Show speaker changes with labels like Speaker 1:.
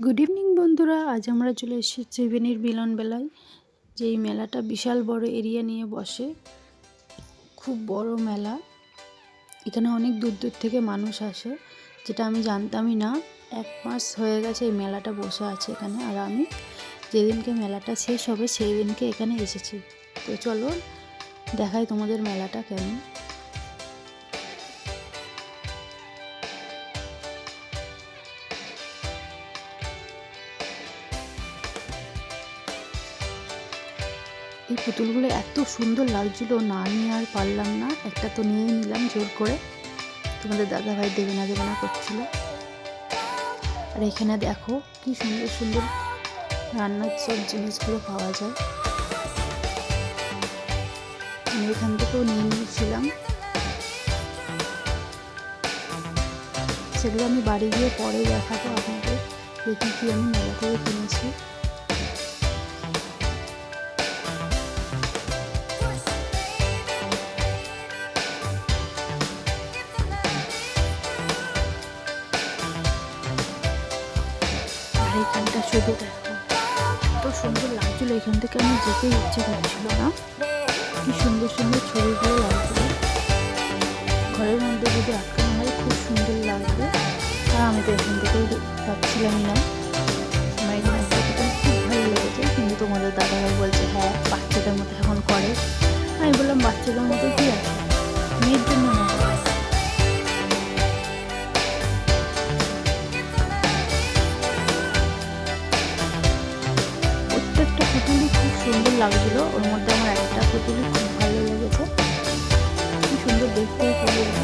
Speaker 1: Good evening বন্ধুরা, আজ আমরা চলে এসেছি ত্রিবেণীর মিলন মেলায়। যেই মেলাটা বিশাল বড় এরিয়া নিয়ে বসে, খুব বড় মেলা। এখানে অনেক দূর দূর থেকে মানুষ আসে, যেটা আমি জানতামই না। 1 মাস হয়ে গেছে এই মেলাটা বসে আছে এখানে, আর আমি যেদিনকে মেলাটা শেষ হবে সেই দিনকে এখানে এসেছি। তো চলো দেখাই তোমাদের মেলাটা কেমন। এই পুতুলগুলো এত সুন্দর লাগছিল, না নিয়ে আর পারলাম না। একটা তো নিয়েই নিলাম জোর করে। তোমাদের দাদাভাই দেবে না করছিল। আর এখানে দেখো কি সুন্দর সুন্দর রান্নার সব জিনিসগুলো পাওয়া যায়। আমি এখান থেকেও নিয়ে নিয়েছিলাম। সেগুলো আমি বাড়ি গিয়ে পরে দেখাবো আপনাদের, দেখি কি আমি মেলা থেকে কিনেছি। আর এখানটা শুধু দেখো এত সুন্দর লাগছিল, এখান থেকে আমি যেতে ইচ্ছে করছিল না। কি সুন্দর সুন্দর ছবিগুলো লাগছিল। ঘরের মধ্যে যদি আটকানো হয় খুব সুন্দর লাগবে। আর আমি তো এখান থেকেই পাচ্ছিলামই না। আমার এখানে খুব ভালো লেগেছে, কিন্তু তোমাদের দাদাভাই বলছে হ্যাঁ বাচ্চাদের মতো এখন করে। আমি বললাম বাচ্চাদের মতো কি আছে, মেয়ের জন্য না। প্রত্যেকটা পুতুলই খুব সুন্দর লাগছিল। ওর মধ্যে আমার একটা পুতুলই খুব ভালো লেগেছে, কি সুন্দর দেখতে পুতুলটা।